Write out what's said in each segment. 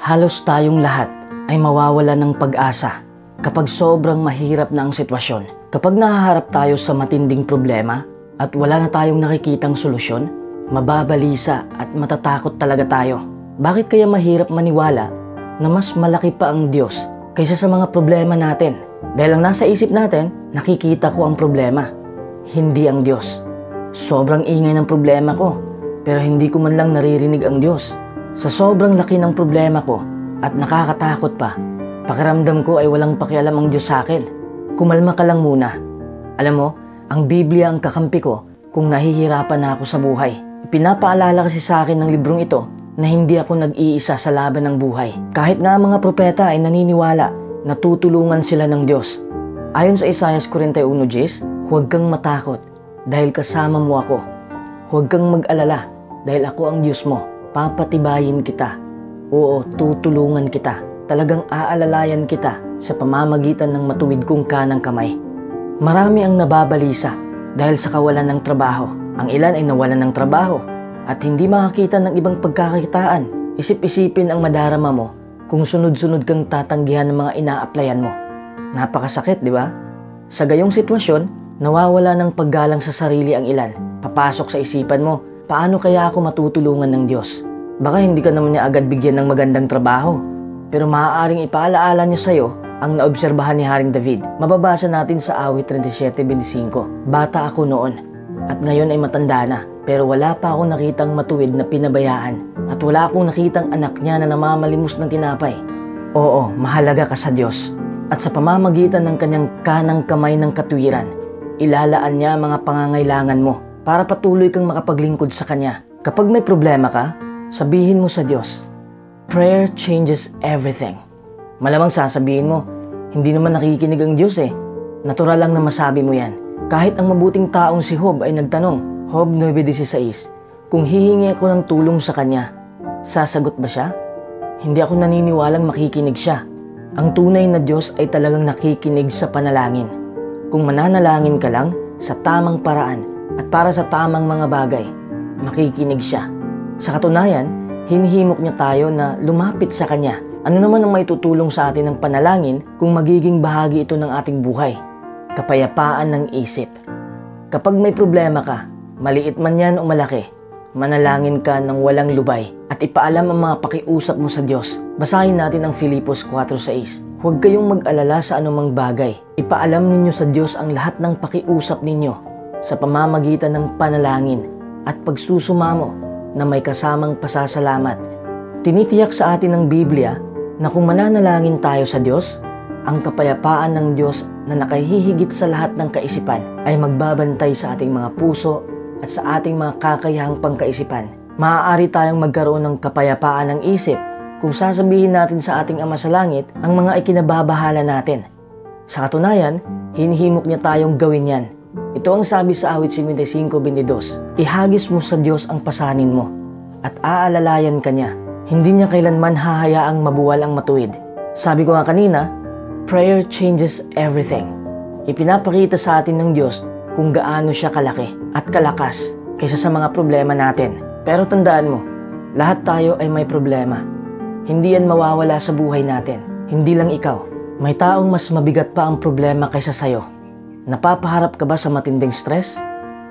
Halos tayong lahat ay mawawala ng pag-asa kapag sobrang mahirap na ang sitwasyon. Kapag nahaharap tayo sa matinding problema at wala na tayong nakikitang solusyon, mababalisa at matatakot talaga tayo. Bakit kaya mahirap maniwala na mas malaki pa ang Diyos kaysa sa mga problema natin? Dahil ang nasa isip natin, nakikita ko ang problema, hindi ang Diyos. Sobrang ingay ng problema ko, pero hindi ko man lang naririnig ang Diyos. Sa sobrang laki ng problema ko at nakakatakot pa, pakiramdam ko ay walang pakialam ang Diyos sa akin. Kumalma ka lang muna. Alam mo, ang Biblia ang kakampi ko kung nahihirapan na ako sa buhay. Pinapaalala kasi sa akin ng librong ito na hindi ako nag-iisa sa laban ng buhay. Kahit nga ang mga propeta ay naniniwala na tutulungan sila ng Diyos. Ayon sa Isaiah 41:10, huwag kang matakot dahil kasama mo ako. Huwag kang mag-alala dahil ako ang Diyos mo. Papatibayin kita. Oo, tutulungan kita. Talagang aalalayan kita sa pamamagitan ng matuwid kong kanang kamay. Marami ang nababalisa dahil sa kawalan ng trabaho. Ang ilan ay nawalan ng trabaho at hindi makakita ng ibang pagkakakitaan. Isip-isipin ang madarama mo kung sunod-sunod kang tatanggihan ng mga ina-applyan mo. Napakasakit, di ba? Sa gayong sitwasyon, nawawala ng paggalang sa sarili ang ilan. Papasok sa isipan mo, paano kaya ako matutulungan ng Diyos? Baka hindi ka naman niya agad bigyan ng magandang trabaho, pero maaaring ipaalaala niya sa'yo ang naobserbahan ni Haring David. Mababasa natin sa Awit 37:25. Bata ako noon, at ngayon ay matanda na, pero wala pa akong nakitang matuwid na pinabayaan, at wala akong nakitang anak niya na namamalimos ng tinapay. Oo, mahalaga ka sa Diyos, at sa pamamagitan ng kanyang kanang kamay ng katuwiran, ilalaan niya ang mga pangangailangan mo para patuloy kang makapaglingkod sa Kanya. Kapag may problema ka, sabihin mo sa Diyos, prayer changes everything. Malamang sasabihin mo, hindi naman nakikinig ang Diyos eh. Natural lang na masabi mo yan. Kahit ang mabuting taong si Job ay nagtanong, Job 9:16, kung hihingi ako ng tulong sa Kanya, sasagot ba siya? Hindi ako naniniwalang makikinig siya. Ang tunay na Diyos ay talagang nakikinig sa panalangin. Kung mananalangin ka lang sa tamang paraan at para sa tamang mga bagay, makikinig siya. Sa katunayan, hinihimok niya tayo na lumapit sa Kanya. Ano naman ang maitutulong sa atin ng panalangin kung magiging bahagi ito ng ating buhay? Kapayapaan ng isip. Kapag may problema ka, maliit man yan o malaki, manalangin ka ng walang lubay at ipaalam ang mga pakiusap mo sa Diyos. Basahin natin ang Filipos 4:6. Huwag kayong mag-alala sa anumang bagay. Ipaalam ninyo sa Diyos ang lahat ng pakiusap ninyo sa pamamagitan ng panalangin at pagsusumamo na may kasamang pasasalamat. Tinitiyak sa atin ng Biblia na kung mananalangin tayo sa Diyos, ang kapayapaan ng Diyos na nakahihigit sa lahat ng kaisipan ay magbabantay sa ating mga puso at sa ating mga kakayahang pangkaisipan. Maaari tayong magkaroon ng kapayapaan ng isip kung sasabihin natin sa ating Ama sa Langit ang mga ikinababahala natin. Sa katunayan, hinihimok niya tayong gawin yan. Ito ang sabi sa Awit 55:22. Ihagis mo sa Diyos ang pasanin mo at aalalayan ka niya. Hindi niya kailanman hahayaang mabuwal ang matuwid. Sabi ko nga kanina, prayer changes everything. Ipinapakita sa atin ng Diyos kung gaano siya kalaki at kalakas kaysa sa mga problema natin. Pero tandaan mo, lahat tayo ay may problema. Hindi yan mawawala sa buhay natin. Hindi lang ikaw. May taong mas mabigat pa ang problema kaysa sayo. Napapaharap ka ba sa matinding stress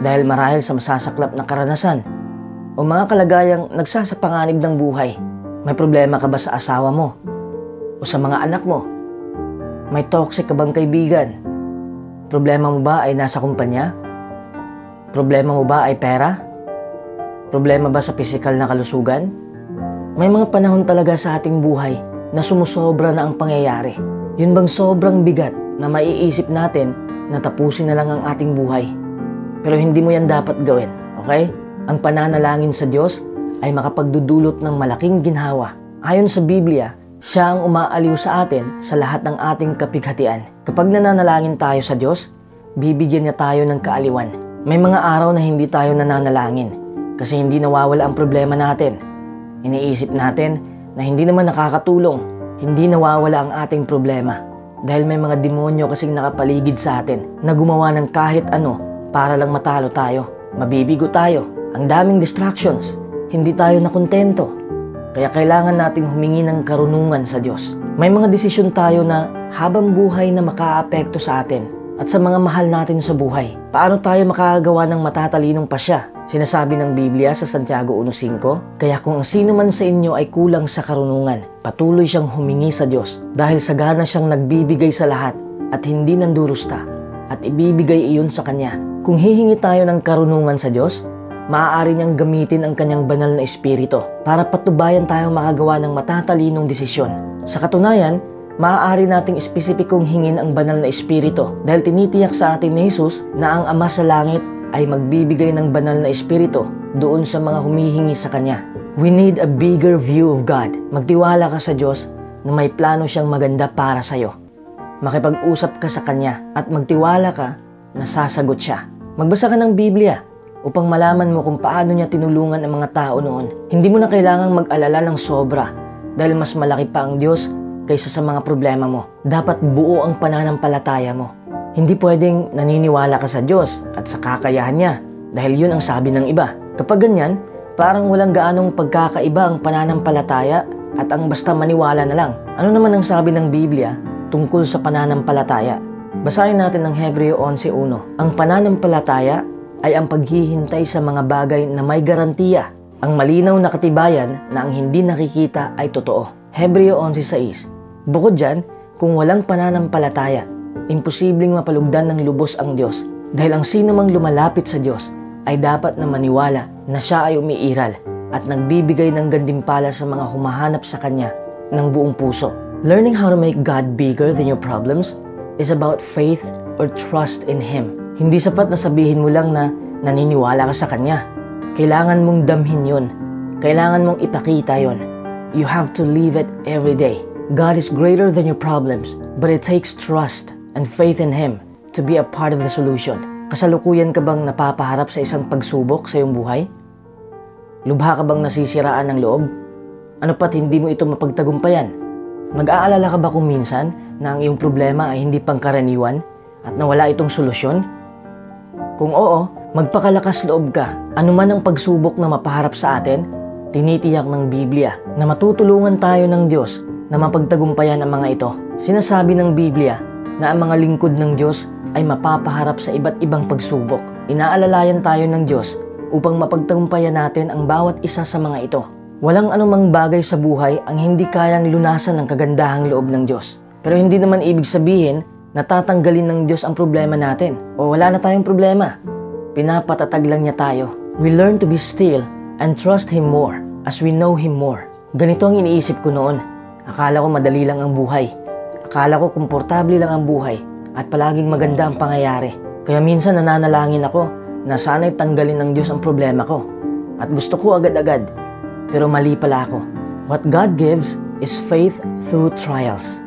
dahil marahil sa masasaklap na karanasan o mga kalagayang nagsasapanganib ng buhay? May problema ka ba sa asawa mo o sa mga anak mo? May toxic ka bang kaibigan? Problema mo ba ay nasa kumpanya? Problema mo ba ay pera? Problema ba sa pisikal na kalusugan? May mga panahon talaga sa ating buhay na sumusobra na ang pangyayari. Yun bang sobrang bigat na maiisip natin na tapusin na lang ang ating buhay? Pero hindi mo yan dapat gawin, okay? Ang pananalangin sa Diyos ay makapagdudulot ng malaking ginhawa. Ayon sa Biblia, siya ang umaaliw sa atin sa lahat ng ating kapighatian. Kapag nananalangin tayo sa Diyos, bibigyan niya tayo ng kaaliwan. May mga araw na hindi tayo nananalangin kasi hindi nawawala ang problema natin. Iniisip natin na hindi naman nakakatulong, hindi nawawala ang ating problema. Dahil may mga demonyo kasing nakapaligid sa atin na gumawa ng kahit ano para lang matalo tayo. Mabibigo tayo. Ang daming distractions. Hindi tayo nakontento. Kaya kailangan nating humingi ng karunungan sa Diyos. May mga desisyon tayo na habang buhay na makaapekto sa atin at sa mga mahal natin sa buhay. Paano tayo makakagawa ng matatalinong pasya? Sinasabi ng Biblia sa Santiago 1:5, kaya kung ang sino man sa inyo ay kulang sa karunungan, patuloy siyang humingi sa Diyos dahil sagana siyang nagbibigay sa lahat at hindi nandurusta at ibibigay iyon sa Kanya. Kung hihingi tayo ng karunungan sa Diyos, maaari niyang gamitin ang Kanyang banal na espiritu para patubayan tayong makagawa ng matatalinong desisyon. Sa katunayan, maaari nating espesipikong hingin ang banal na espiritu dahil tinitiyak sa atin ni Jesus na ang Ama sa langit ay magbibigay ng banal na espiritu doon sa mga humihingi sa Kanya. We need a bigger view of God. Magtiwala ka sa Diyos na may plano siyang maganda para sa'yo. Makipag-usap ka sa Kanya at magtiwala ka na sasagot siya. Magbasa ka ng Biblia upang malaman mo kung paano niya tinulungan ang mga tao noon. Hindi mo na kailangang mag-alala ng sobra dahil mas malaki pa ang Diyos kaysa sa mga problema mo. Dapat buo ang pananampalataya mo. Hindi pwedeng naniniwala ka sa Diyos at sa kakayahan niya dahil yun ang sabi ng iba. Kapag ganyan, parang walang gaanong pagkakaiba ang pananampalataya at ang basta maniwala na lang. Ano naman ang sabi ng Biblia tungkol sa pananampalataya? Basahin natin ng Hebreo 11:1. Ang pananampalataya ay ang paghihintay sa mga bagay na may garantiya. Ang malinaw na katibayan na ang hindi nakikita ay totoo. Hebreo 11:6. Bukod dyan, kung walang pananampalataya, imposibleng mapalugdan ng lubos ang Diyos. Dahil ang sino mang lumalapit sa Diyos ay dapat na maniwala na siya ay umiiral at nagbibigay ng gantimpala sa mga humahanap sa Kanya ng buong puso. Learning how to make God bigger than your problems is about faith or trust in Him. Hindi sapat na sabihin mo lang na naniniwala ka sa Kanya. Kailangan mong damhin yun. Kailangan mong ipakita yun. You have to live it every day. God is greater than your problems, but it takes trust and faith in Him to be a part of the solution. Kasalukuyan ka bang napapaharap sa isang pagsubok sa iyong buhay? Lubha ka bang nasisiraan ng loob? Ano pat hindi mo ito mapagtagumpayan? Nag-aalala ka ba kung minsan na ang iyong problema ay hindi pangkaraniwan at nawala itong solusyon? Kung oo, magpakalakas loob ka. Ano man ang pagsubok na mapaharap sa atin, tinitiyak ng Biblia na matutulungan tayo ng Diyos na mapagtagumpayan ang mga ito. Sinasabi ng Biblia na ang mga lingkod ng Diyos ay mapapaharap sa iba't ibang pagsubok. Inaalalayan tayo ng Diyos upang mapagtagumpayan natin ang bawat isa sa mga ito. Walang anumang bagay sa buhay ang hindi kayang lunasan ng kagandahang loob ng Diyos. Pero hindi naman ibig sabihin na tatanggalin ng Diyos ang problema natin o wala na tayong problema. Pinapatatag lang niya tayo. We learn to be still and trust Him more as we know Him more. Ganito ang iniisip ko noon. Akala ko madali lang ang buhay. Akala ko komportable lang ang buhay at palaging maganda ang pangyayari. Kaya minsan nananalangin ako na sana'y tanggalin ng Diyos ang problema ko. At gusto ko agad-agad. Pero mali pala ako. What God gives is faith through trials.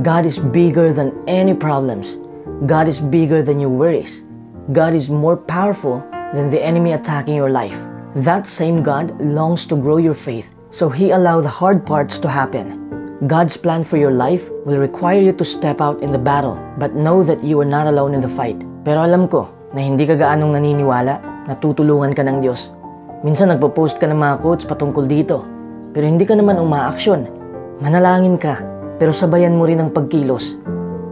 God is bigger than any problems. God is bigger than your worries. God is more powerful than the enemy attacking your life. That same God longs to grow your faith, so He allowed the hard parts to happen. God's plan for your life will require you to step out in the battle, but know that you are not alone in the fight. Pero alam ko na hindi ka gaanong naniniwala na tutulungan ka ng Diyos. Minsan nagpo-post ka ng mga quotes patungkol dito, pero hindi ka naman umaaksyon. Manalangin ka, pero sabayan mo rin ang pagkilos.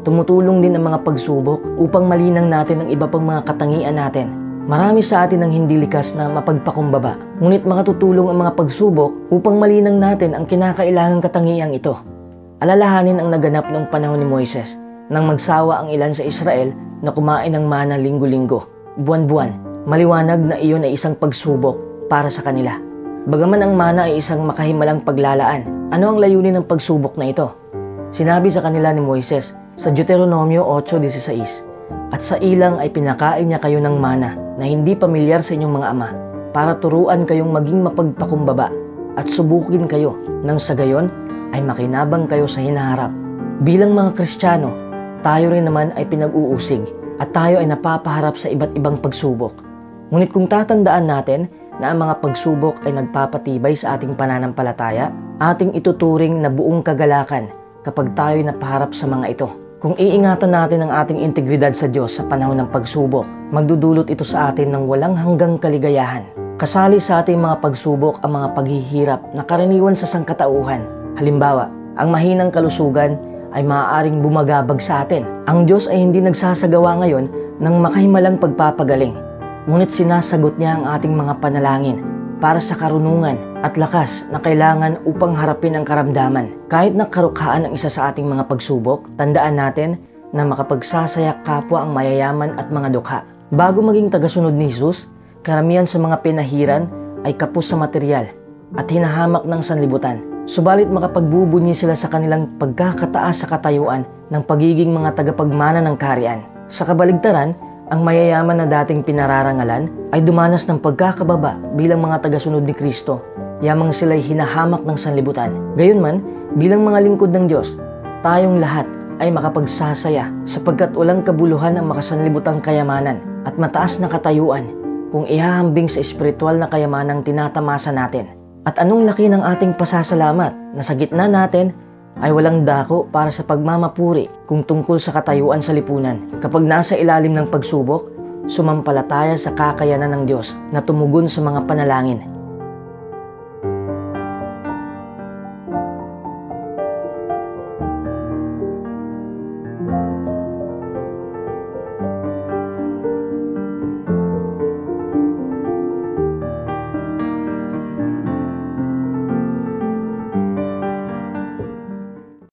Tumutulong din ang mga pagsubok upang malinang natin ang iba pang mga katangian natin. Marami sa atin ang hindi likas na mapagpakumbaba, ngunit makatutulong ang mga pagsubok upang malinang natin ang kinakailangang katangiang ito. Alalahanin ang naganap noong panahon ni Moises, nang magsawa ang ilan sa Israel na kumain ng mana linggo-linggo, buwan-buwan. Maliwanag na iyon ay isang pagsubok para sa kanila. Bagaman ang mana ay isang makahimalang paglalaan, ano ang layunin ng pagsubok na ito? Sinabi sa kanila ni Moises sa Deuteronomio 8:16, at sa ilang ay pinakain niya kayo ng mana na hindi pamilyar sa inyong mga ama, para turuan kayong maging mapagpakumbaba at subukin kayo nang sa gayon ay makinabang kayo sa hinaharap. Bilang mga Kristiyano, tayo rin naman ay pinag-uusig at tayo ay napapaharap sa iba't ibang pagsubok. Ngunit kung tatandaan natin na ang mga pagsubok ay nagpapatibay sa ating pananampalataya, ating ituturing na buong kagalakan kapag tayo napaharap sa mga ito. Kung iingatan natin ang ating integridad sa Diyos sa panahon ng pagsubok, magdudulot ito sa atin ng walang hanggang kaligayahan. Kasali sa ating mga pagsubok ang mga paghihirap na karaniwan sa sangkatauhan. Halimbawa, ang mahinang kalusugan ay maaaring bumagabag sa atin. Ang Diyos ay hindi nagsasagawa ngayon ng makahimalang pagpapagaling. Ngunit sinasagot niya ang ating mga panalangin para sa karunungan at lakas na kailangan upang harapin ang karamdaman. Kahit nakarukhaan ang isa sa ating mga pagsubok, tandaan natin na makapagsasayak kapwa ang mayayaman at mga dukha. Bago maging tagasunod ni Jesus, karamihan sa mga pinahiran ay kapos sa material at hinahamak ng sanlibutan. Subalit makapagbubunyi sila sa kanilang pagkakataas sa katayuan ng pagiging mga tagapagmana ng kaharian. Sa kabaligtaran, ang mayayaman na dating pinararangalan ay dumanas ng pagkakababa bilang mga tagasunod ni Kristo, yamang sila'y hinahamak ng sanlibutan. Gayunman, bilang mga lingkod ng Diyos, tayong lahat ay makapagsasaya sapagkat walang kabuluhan ang makasanlibutang kayamanan at mataas na katayuan kung ihahambing sa espiritual na kayamanang tinatamasa natin. At anong laki ng ating pasasalamat na sa gitna natin ay walang dako para sa pagmamapuri kung tungkol sa katayuan sa lipunan. Kapag nasa ilalim ng pagsubok, sumampalataya sa kakayanan ng Diyos na tumugon sa mga panalangin